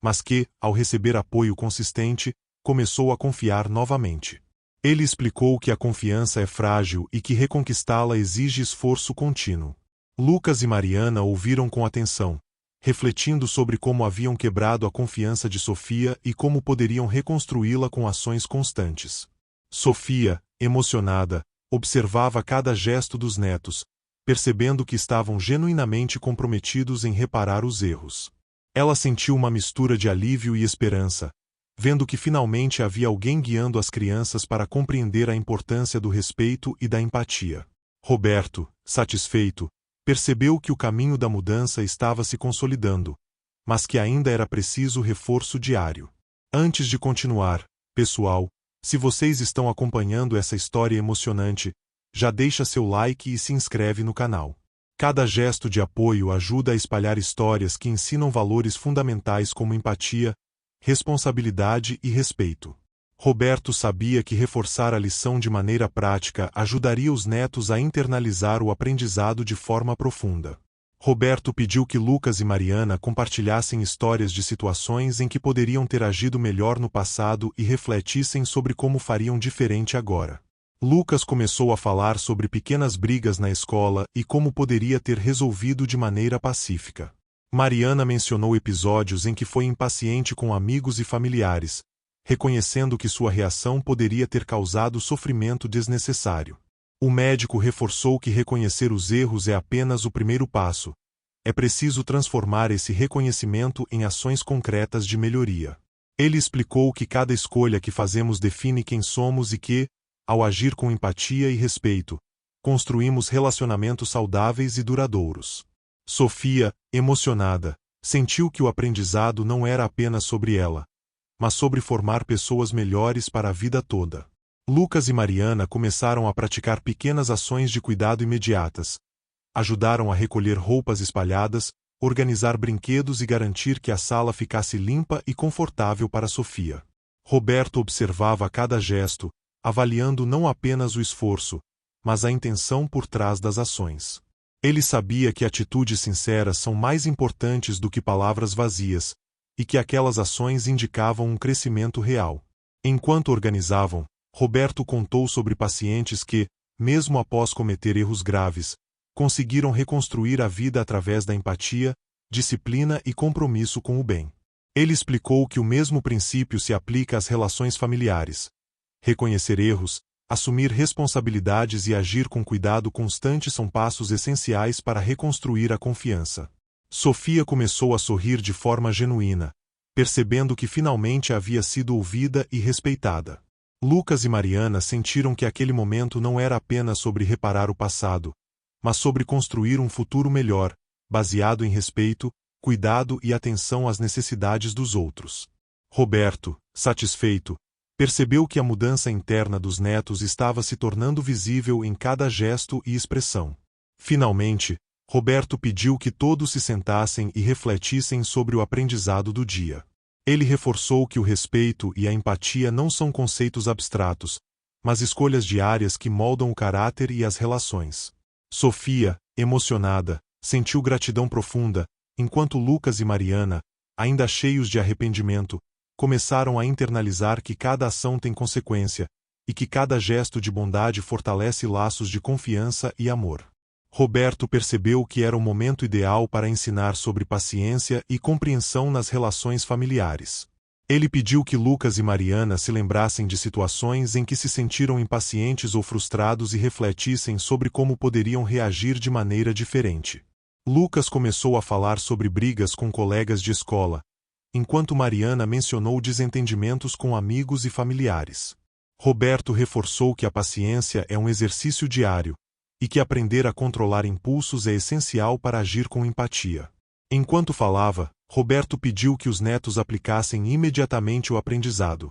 mas que, ao receber apoio consistente, começou a confiar novamente. Ele explicou que a confiança é frágil e que reconquistá-la exige esforço contínuo. Lucas e Mariana ouviram com atenção, refletindo sobre como haviam quebrado a confiança de Sofia e como poderiam reconstruí-la com ações constantes. Sofia, emocionada, observava cada gesto dos netos, percebendo que estavam genuinamente comprometidos em reparar os erros. Ela sentiu uma mistura de alívio e esperança, vendo que finalmente havia alguém guiando as crianças para compreender a importância do respeito e da empatia. Roberto, satisfeito, percebeu que o caminho da mudança estava se consolidando, mas que ainda era preciso reforço diário. Antes de continuar, pessoal, se vocês estão acompanhando essa história emocionante, já deixa seu like e se inscreve no canal. Cada gesto de apoio ajuda a espalhar histórias que ensinam valores fundamentais como empatia, responsabilidade e respeito. Roberto sabia que reforçar a lição de maneira prática ajudaria os netos a internalizar o aprendizado de forma profunda. Roberto pediu que Lucas e Mariana compartilhassem histórias de situações em que poderiam ter agido melhor no passado e refletissem sobre como fariam diferente agora. Lucas começou a falar sobre pequenas brigas na escola e como poderia ter resolvido de maneira pacífica. Mariana mencionou episódios em que foi impaciente com amigos e familiares, reconhecendo que sua reação poderia ter causado sofrimento desnecessário. O médico reforçou que reconhecer os erros é apenas o primeiro passo. É preciso transformar esse reconhecimento em ações concretas de melhoria. Ele explicou que cada escolha que fazemos define quem somos e que, ao agir com empatia e respeito, construímos relacionamentos saudáveis e duradouros. Sofia, emocionada, sentiu que o aprendizado não era apenas sobre ela, mas sobre formar pessoas melhores para a vida toda. Lucas e Mariana começaram a praticar pequenas ações de cuidado imediatas. Ajudaram a recolher roupas espalhadas, organizar brinquedos e garantir que a sala ficasse limpa e confortável para Sofia. Roberto observava cada gesto, avaliando não apenas o esforço, mas a intenção por trás das ações. Ele sabia que atitudes sinceras são mais importantes do que palavras vazias, e que aquelas ações indicavam um crescimento real. Enquanto organizavam, Roberto contou sobre pacientes que, mesmo após cometer erros graves, conseguiram reconstruir a vida através da empatia, disciplina e compromisso com o bem. Ele explicou que o mesmo princípio se aplica às relações familiares. Reconhecer erros, assumir responsabilidades e agir com cuidado constante são passos essenciais para reconstruir a confiança. Sofia começou a sorrir de forma genuína, percebendo que finalmente havia sido ouvida e respeitada. Lucas e Mariana sentiram que aquele momento não era apenas sobre reparar o passado, mas sobre construir um futuro melhor, baseado em respeito, cuidado e atenção às necessidades dos outros. Roberto, satisfeito, percebeu que a mudança interna dos netos estava se tornando visível em cada gesto e expressão. Finalmente, Roberto pediu que todos se sentassem e refletissem sobre o aprendizado do dia. Ele reforçou que o respeito e a empatia não são conceitos abstratos, mas escolhas diárias que moldam o caráter e as relações. Sofia, emocionada, sentiu gratidão profunda, enquanto Lucas e Mariana, ainda cheios de arrependimento, começaram a internalizar que cada ação tem consequência, e que cada gesto de bondade fortalece laços de confiança e amor. Roberto percebeu que era o momento ideal para ensinar sobre paciência e compreensão nas relações familiares. Ele pediu que Lucas e Mariana se lembrassem de situações em que se sentiram impacientes ou frustrados e refletissem sobre como poderiam reagir de maneira diferente. Lucas começou a falar sobre brigas com colegas de escola, enquanto Mariana mencionou desentendimentos com amigos e familiares. Roberto reforçou que a paciência é um exercício diário, e que aprender a controlar impulsos é essencial para agir com empatia. Enquanto falava, Roberto pediu que os netos aplicassem imediatamente o aprendizado.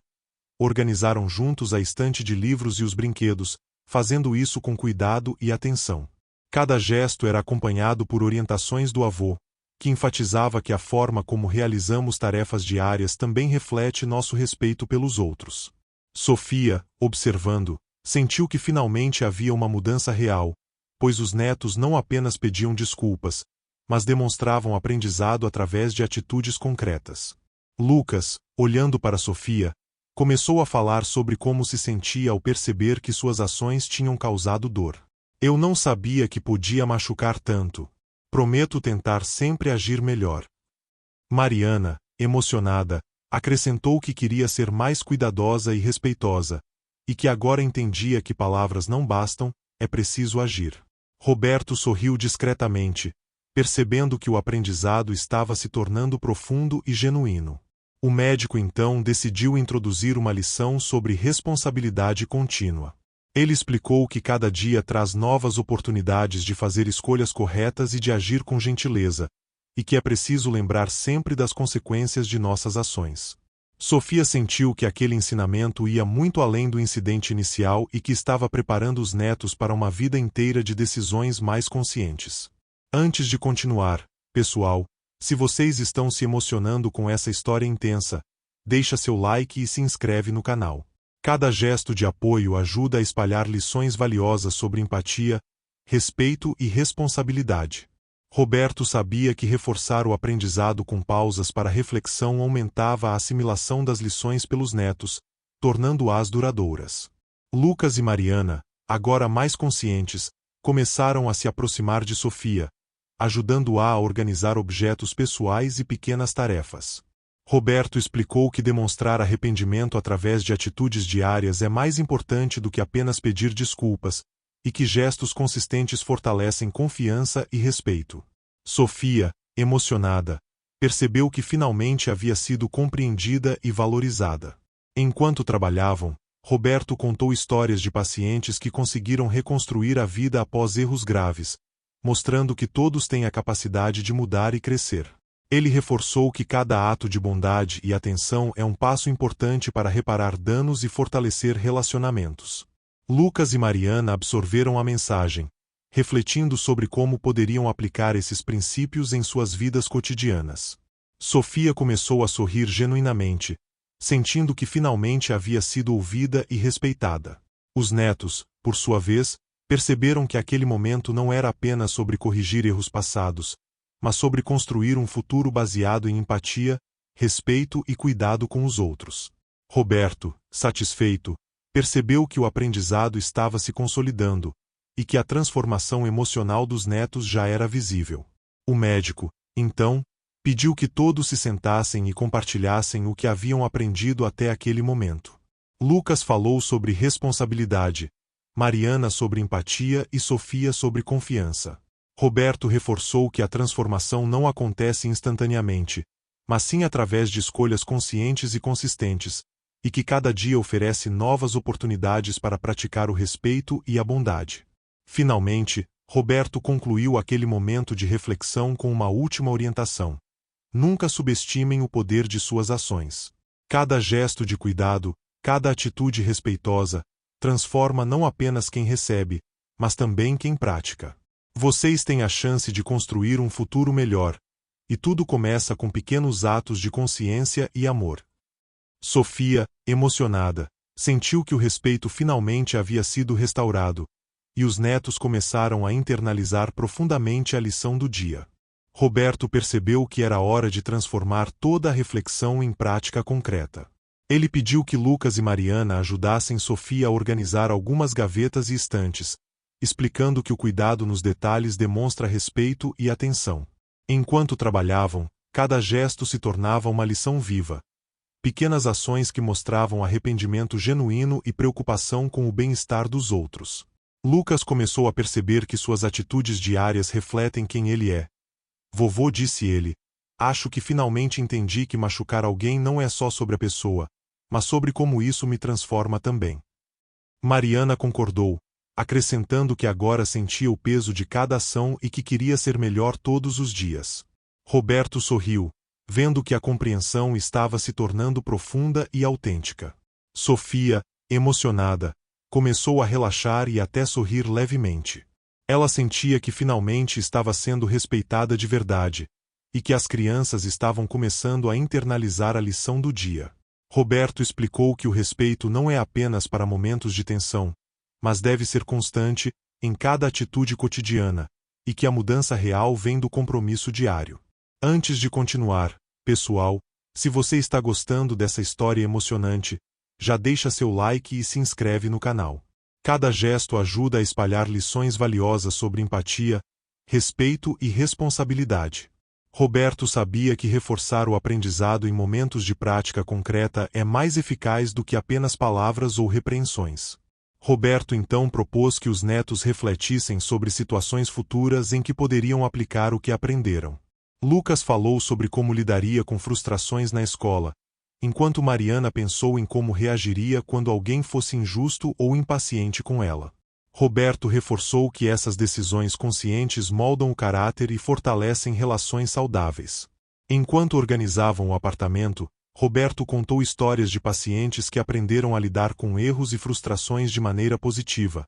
Organizaram juntos a estante de livros e os brinquedos, fazendo isso com cuidado e atenção. Cada gesto era acompanhado por orientações do avô, que enfatizava que a forma como realizamos tarefas diárias também reflete nosso respeito pelos outros. Sofia, observando, sentiu que finalmente havia uma mudança real, pois os netos não apenas pediam desculpas, mas demonstravam aprendizado através de atitudes concretas. Lucas, olhando para Sofia, começou a falar sobre como se sentia ao perceber que suas ações tinham causado dor. Eu não sabia que podia machucar tanto. Prometo tentar sempre agir melhor. Mariana, emocionada, acrescentou que queria ser mais cuidadosa e respeitosa, e que agora entendia que palavras não bastam, é preciso agir. Roberto sorriu discretamente, percebendo que o aprendizado estava se tornando profundo e genuíno. O médico então decidiu introduzir uma lição sobre responsabilidade contínua. Ele explicou que cada dia traz novas oportunidades de fazer escolhas corretas e de agir com gentileza, e que é preciso lembrar sempre das consequências de nossas ações. Sofia sentiu que aquele ensinamento ia muito além do incidente inicial e que estava preparando os netos para uma vida inteira de decisões mais conscientes. Antes de continuar, pessoal, se vocês estão se emocionando com essa história intensa, deixa seu like e se inscreve no canal. Cada gesto de apoio ajuda a espalhar lições valiosas sobre empatia, respeito e responsabilidade. Roberto sabia que reforçar o aprendizado com pausas para reflexão aumentava a assimilação das lições pelos netos, tornando-as duradouras. Lucas e Mariana, agora mais conscientes, começaram a se aproximar de Sofia, ajudando-a a organizar objetos pessoais e pequenas tarefas. Roberto explicou que demonstrar arrependimento através de atitudes diárias é mais importante do que apenas pedir desculpas, e que gestos consistentes fortalecem confiança e respeito. Sofia, emocionada, percebeu que finalmente havia sido compreendida e valorizada. Enquanto trabalhavam, Roberto contou histórias de pacientes que conseguiram reconstruir a vida após erros graves, mostrando que todos têm a capacidade de mudar e crescer. Ele reforçou que cada ato de bondade e atenção é um passo importante para reparar danos e fortalecer relacionamentos. Lucas e Mariana absorveram a mensagem, refletindo sobre como poderiam aplicar esses princípios em suas vidas cotidianas. Sofia começou a sorrir genuinamente, sentindo que finalmente havia sido ouvida e respeitada. Os netos, por sua vez, perceberam que aquele momento não era apenas sobre corrigir erros passados, mas sobre construir um futuro baseado em empatia, respeito e cuidado com os outros. Roberto, satisfeito, percebeu que o aprendizado estava se consolidando, e que a transformação emocional dos netos já era visível. O médico, então, pediu que todos se sentassem e compartilhassem o que haviam aprendido até aquele momento. Lucas falou sobre responsabilidade, Mariana sobre empatia e Sofia sobre confiança. Roberto reforçou que a transformação não acontece instantaneamente, mas sim através de escolhas conscientes e consistentes, e que cada dia oferece novas oportunidades para praticar o respeito e a bondade. Finalmente, Roberto concluiu aquele momento de reflexão com uma última orientação. Nunca subestimem o poder de suas ações. Cada gesto de cuidado, cada atitude respeitosa, transforma não apenas quem recebe, mas também quem pratica. Vocês têm a chance de construir um futuro melhor, e tudo começa com pequenos atos de consciência e amor. Sofia, emocionada, sentiu que o respeito finalmente havia sido restaurado, e os netos começaram a internalizar profundamente a lição do dia. Roberto percebeu que era hora de transformar toda a reflexão em prática concreta. Ele pediu que Lucas e Mariana ajudassem Sofia a organizar algumas gavetas e estantes, explicando que o cuidado nos detalhes demonstra respeito e atenção. Enquanto trabalhavam, cada gesto se tornava uma lição viva. Pequenas ações que mostravam arrependimento genuíno e preocupação com o bem-estar dos outros. Lucas começou a perceber que suas atitudes diárias refletem quem ele é. Vovô, disse ele, acho que finalmente entendi que machucar alguém não é só sobre a pessoa, mas sobre como isso me transforma também. Mariana concordou, acrescentando que agora sentia o peso de cada ação e que queria ser melhor todos os dias. Roberto sorriu, vendo que a compreensão estava se tornando profunda e autêntica. Sofia, emocionada, começou a relaxar e até sorrir levemente. Ela sentia que finalmente estava sendo respeitada de verdade, e que as crianças estavam começando a internalizar a lição do dia. Roberto explicou que o respeito não é apenas para momentos de tensão, mas deve ser constante, em cada atitude cotidiana, e que a mudança real vem do compromisso diário. Antes de continuar, pessoal, se você está gostando dessa história emocionante, já deixa seu like e se inscreve no canal. Cada gesto ajuda a espalhar lições valiosas sobre empatia, respeito e responsabilidade. Roberto sabia que reforçar o aprendizado em momentos de prática concreta é mais eficaz do que apenas palavras ou repreensões. Roberto então propôs que os netos refletissem sobre situações futuras em que poderiam aplicar o que aprenderam. Lucas falou sobre como lidaria com frustrações na escola, enquanto Mariana pensou em como reagiria quando alguém fosse injusto ou impaciente com ela. Roberto reforçou que essas decisões conscientes moldam o caráter e fortalecem relações saudáveis. Enquanto organizavam o apartamento, Roberto contou histórias de pacientes que aprenderam a lidar com erros e frustrações de maneira positiva,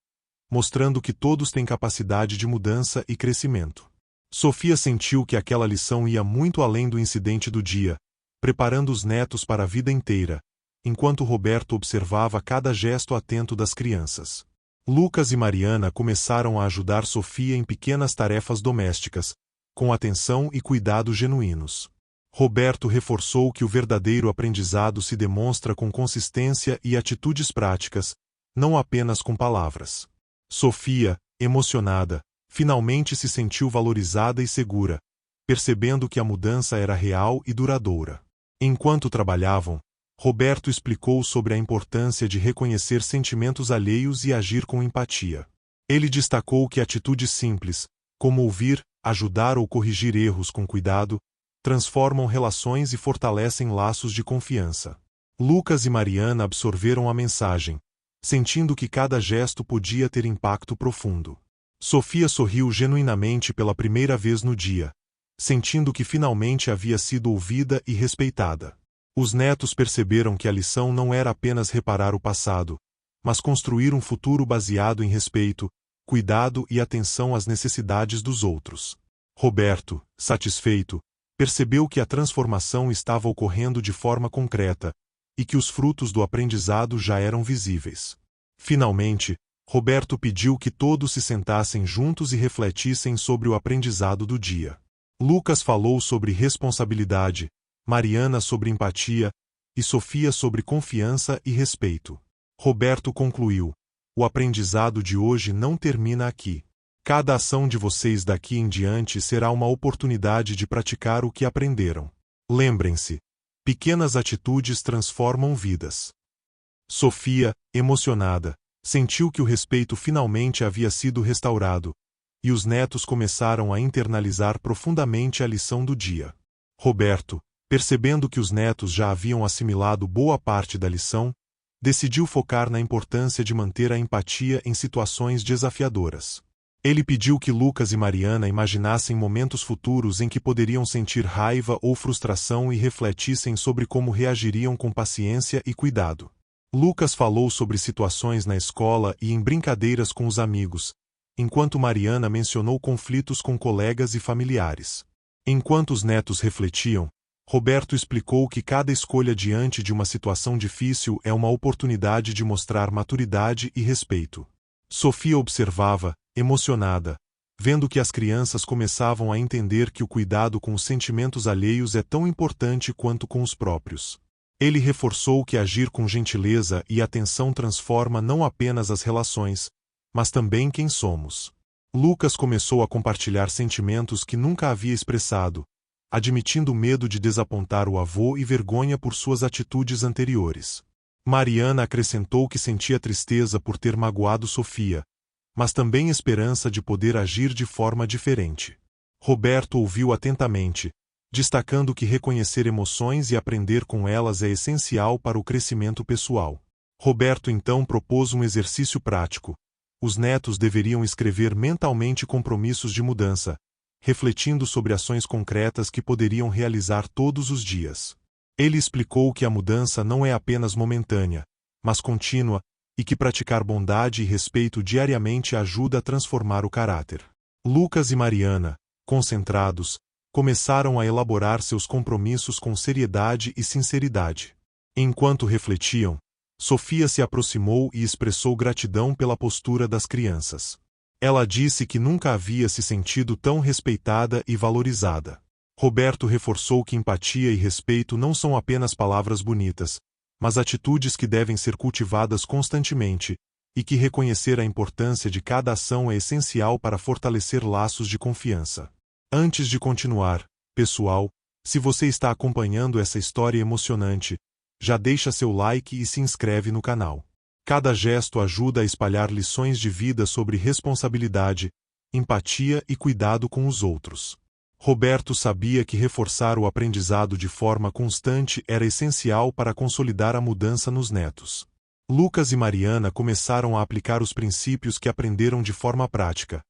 mostrando que todos têm capacidade de mudança e crescimento. Sofia sentiu que aquela lição ia muito além do incidente do dia, preparando os netos para a vida inteira, enquanto Roberto observava cada gesto atento das crianças. Lucas e Mariana começaram a ajudar Sofia em pequenas tarefas domésticas, com atenção e cuidado genuínos. Roberto reforçou que o verdadeiro aprendizado se demonstra com consistência e atitudes práticas, não apenas com palavras. Sofia, emocionada, finalmente se sentiu valorizada e segura, percebendo que a mudança era real e duradoura. Enquanto trabalhavam, Roberto explicou sobre a importância de reconhecer sentimentos alheios e agir com empatia. Ele destacou que atitudes simples, como ouvir, ajudar ou corrigir erros com cuidado, transformam relações e fortalecem laços de confiança. Lucas e Mariana absorveram a mensagem, sentindo que cada gesto podia ter impacto profundo. Sofia sorriu genuinamente pela primeira vez no dia, sentindo que finalmente havia sido ouvida e respeitada. Os netos perceberam que a lição não era apenas reparar o passado, mas construir um futuro baseado em respeito, cuidado e atenção às necessidades dos outros. Roberto, satisfeito, percebeu que a transformação estava ocorrendo de forma concreta e que os frutos do aprendizado já eram visíveis. Finalmente, Roberto pediu que todos se sentassem juntos e refletissem sobre o aprendizado do dia. Lucas falou sobre responsabilidade, Mariana sobre empatia e Sofia sobre confiança e respeito. Roberto concluiu: o aprendizado de hoje não termina aqui. Cada ação de vocês daqui em diante será uma oportunidade de praticar o que aprenderam. Lembrem-se, pequenas atitudes transformam vidas. Sofia, emocionada, sentiu que o respeito finalmente havia sido restaurado, e os netos começaram a internalizar profundamente a lição do dia. Roberto, percebendo que os netos já haviam assimilado boa parte da lição, decidiu focar na importância de manter a empatia em situações desafiadoras. Ele pediu que Lucas e Mariana imaginassem momentos futuros em que poderiam sentir raiva ou frustração e refletissem sobre como reagiriam com paciência e cuidado. Lucas falou sobre situações na escola e em brincadeiras com os amigos, enquanto Mariana mencionou conflitos com colegas e familiares. Enquanto os netos refletiam, Roberto explicou que cada escolha diante de uma situação difícil é uma oportunidade de mostrar maturidade e respeito. Sofia observava, emocionada, vendo que as crianças começavam a entender que o cuidado com os sentimentos alheios é tão importante quanto com os próprios. Ele reforçou que agir com gentileza e atenção transforma não apenas as relações, mas também quem somos. Lucas começou a compartilhar sentimentos que nunca havia expressado, admitindo medo de desapontar o avô e vergonha por suas atitudes anteriores. Mariana acrescentou que sentia tristeza por ter magoado Sofia, mas também esperança de poder agir de forma diferente. Roberto ouviu atentamente, destacando que reconhecer emoções e aprender com elas é essencial para o crescimento pessoal. Roberto então propôs um exercício prático. Os netos deveriam escrever mentalmente compromissos de mudança, refletindo sobre ações concretas que poderiam realizar todos os dias. Ele explicou que a mudança não é apenas momentânea, mas contínua, e que praticar bondade e respeito diariamente ajuda a transformar o caráter. Lucas e Mariana, concentrados, começaram a elaborar seus compromissos com seriedade e sinceridade. Enquanto refletiam, Sofia se aproximou e expressou gratidão pela postura das crianças. Ela disse que nunca havia se sentido tão respeitada e valorizada. Roberto reforçou que empatia e respeito não são apenas palavras bonitas, mas atitudes que devem ser cultivadas constantemente, e que reconhecer a importância de cada ação é essencial para fortalecer laços de confiança. Antes de continuar, pessoal, se você está acompanhando essa história emocionante, já deixa seu like e se inscreve no canal. Cada gesto ajuda a espalhar lições de vida sobre responsabilidade, empatia e cuidado com os outros. Roberto sabia que reforçar o aprendizado de forma constante era essencial para consolidar a mudança nos netos. Lucas e Mariana começaram a aplicar os princípios que aprenderam de forma prática.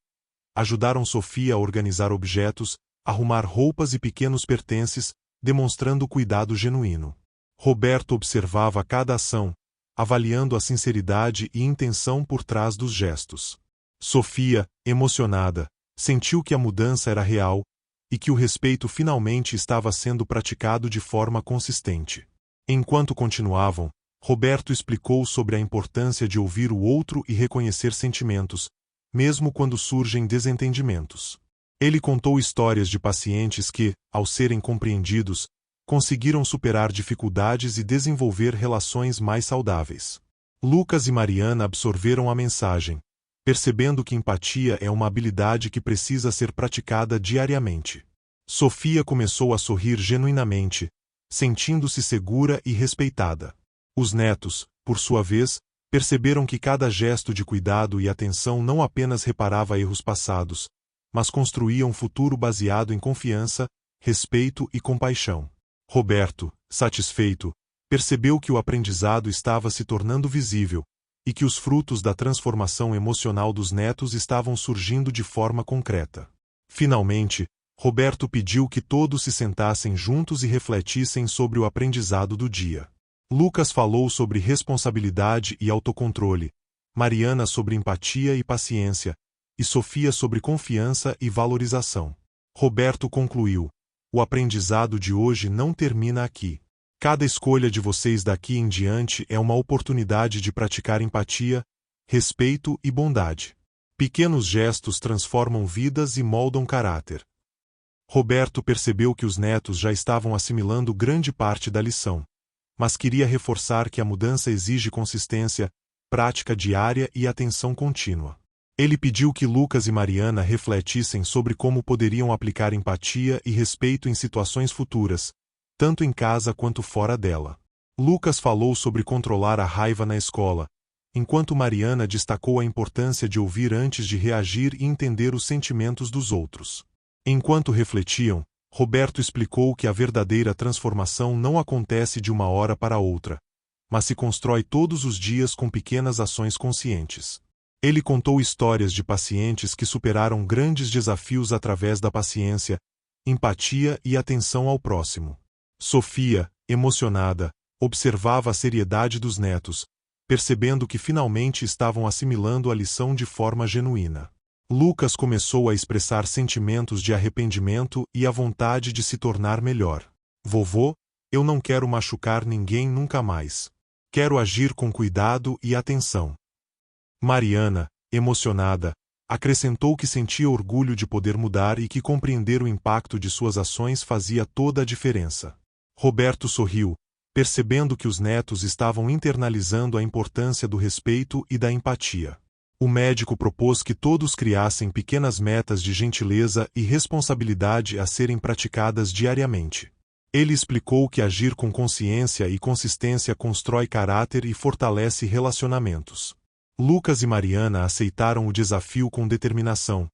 Ajudaram Sofia a organizar objetos, arrumar roupas e pequenos pertences, demonstrando cuidado genuíno. Roberto observava cada ação, avaliando a sinceridade e intenção por trás dos gestos. Sofia, emocionada, sentiu que a mudança era real e que o respeito finalmente estava sendo praticado de forma consistente. Enquanto continuavam, Roberto explicou sobre a importância de ouvir o outro e reconhecer sentimentos, mesmo quando surgem desentendimentos. Ele contou histórias de pacientes que, ao serem compreendidos, conseguiram superar dificuldades e desenvolver relações mais saudáveis. Lucas e Mariana absorveram a mensagem, percebendo que empatia é uma habilidade que precisa ser praticada diariamente. Sofia começou a sorrir genuinamente, sentindo-se segura e respeitada. Os netos, por sua vez, perceberam que cada gesto de cuidado e atenção não apenas reparava erros passados, mas construía um futuro baseado em confiança, respeito e compaixão. Roberto, satisfeito, percebeu que o aprendizado estava se tornando visível e que os frutos da transformação emocional dos netos estavam surgindo de forma concreta. Finalmente, Roberto pediu que todos se sentassem juntos e refletissem sobre o aprendizado do dia. Lucas falou sobre responsabilidade e autocontrole, Mariana sobre empatia e paciência, e Sofia sobre confiança e valorização. Roberto concluiu: o aprendizado de hoje não termina aqui. Cada escolha de vocês daqui em diante é uma oportunidade de praticar empatia, respeito e bondade. Pequenos gestos transformam vidas e moldam caráter. Roberto percebeu que os netos já estavam assimilando grande parte da lição, mas queria reforçar que a mudança exige consistência, prática diária e atenção contínua. Ele pediu que Lucas e Mariana refletissem sobre como poderiam aplicar empatia e respeito em situações futuras, tanto em casa quanto fora dela. Lucas falou sobre controlar a raiva na escola, enquanto Mariana destacou a importância de ouvir antes de reagir e entender os sentimentos dos outros. Enquanto refletiam, Roberto explicou que a verdadeira transformação não acontece de uma hora para outra, mas se constrói todos os dias com pequenas ações conscientes. Ele contou histórias de pacientes que superaram grandes desafios através da paciência, empatia e atenção ao próximo. Sofia, emocionada, observava a seriedade dos netos, percebendo que finalmente estavam assimilando a lição de forma genuína. Lucas começou a expressar sentimentos de arrependimento e a vontade de se tornar melhor. Vovô, eu não quero machucar ninguém nunca mais. Quero agir com cuidado e atenção. Mariana, emocionada, acrescentou que sentia orgulho de poder mudar e que compreender o impacto de suas ações fazia toda a diferença. Roberto sorriu, percebendo que os netos estavam internalizando a importância do respeito e da empatia. O médico propôs que todos criassem pequenas metas de gentileza e responsabilidade a serem praticadas diariamente. Ele explicou que agir com consciência e consistência constrói caráter e fortalece relacionamentos. Lucas e Mariana aceitaram o desafio com determinação,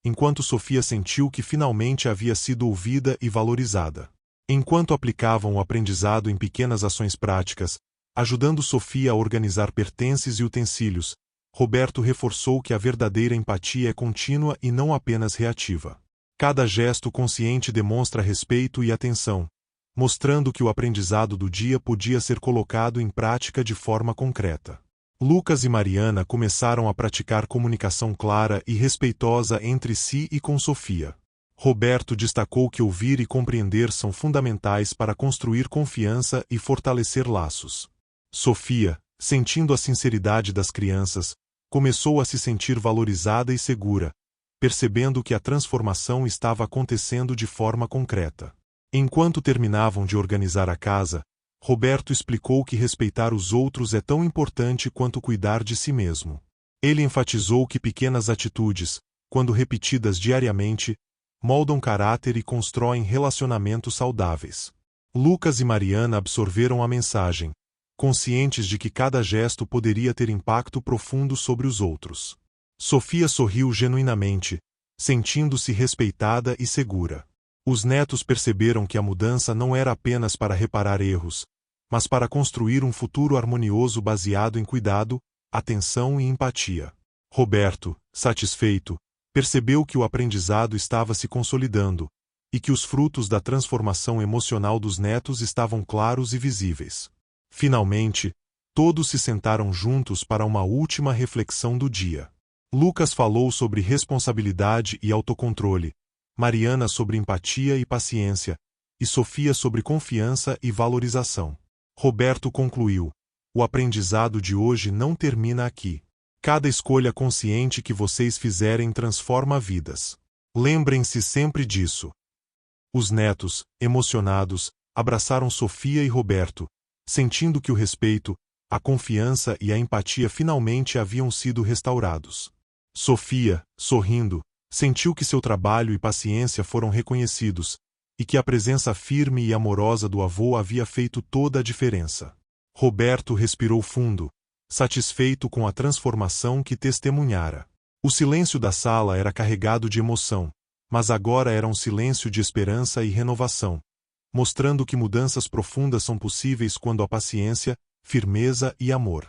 enquanto Sofia sentiu que finalmente havia sido ouvida e valorizada. Enquanto aplicavam o aprendizado em pequenas ações práticas, ajudando Sofia a organizar pertences e utensílios, Roberto reforçou que a verdadeira empatia é contínua e não apenas reativa. Cada gesto consciente demonstra respeito e atenção, mostrando que o aprendizado do dia podia ser colocado em prática de forma concreta. Lucas e Mariana começaram a praticar comunicação clara e respeitosa entre si e com Sofia. Roberto destacou que ouvir e compreender são fundamentais para construir confiança e fortalecer laços. Sofia, sentindo a sinceridade das crianças, começou a se sentir valorizada e segura, percebendo que a transformação estava acontecendo de forma concreta. Enquanto terminavam de organizar a casa, Roberto explicou que respeitar os outros é tão importante quanto cuidar de si mesmo. Ele enfatizou que pequenas atitudes, quando repetidas diariamente, moldam caráter e constroem relacionamentos saudáveis. Lucas e Mariana absorveram a mensagem, conscientes de que cada gesto poderia ter impacto profundo sobre os outros. Sofia sorriu genuinamente, sentindo-se respeitada e segura. Os netos perceberam que a mudança não era apenas para reparar erros, mas para construir um futuro harmonioso baseado em cuidado, atenção e empatia. Roberto, satisfeito, percebeu que o aprendizado estava se consolidando, e que os frutos da transformação emocional dos netos estavam claros e visíveis. Finalmente, todos se sentaram juntos para uma última reflexão do dia. Lucas falou sobre responsabilidade e autocontrole, Mariana sobre empatia e paciência, e Sofia sobre confiança e valorização. Roberto concluiu: o aprendizado de hoje não termina aqui. Cada escolha consciente que vocês fizerem transforma vidas. Lembrem-se sempre disso. Os netos, emocionados, abraçaram Sofia e Roberto, sentindo que o respeito, a confiança e a empatia finalmente haviam sido restaurados. Sofia, sorrindo, sentiu que seu trabalho e paciência foram reconhecidos, e que a presença firme e amorosa do avô havia feito toda a diferença. Roberto respirou fundo, satisfeito com a transformação que testemunhara. O silêncio da sala era carregado de emoção, mas agora era um silêncio de esperança e renovação, mostrando que mudanças profundas são possíveis quando há paciência, firmeza e amor.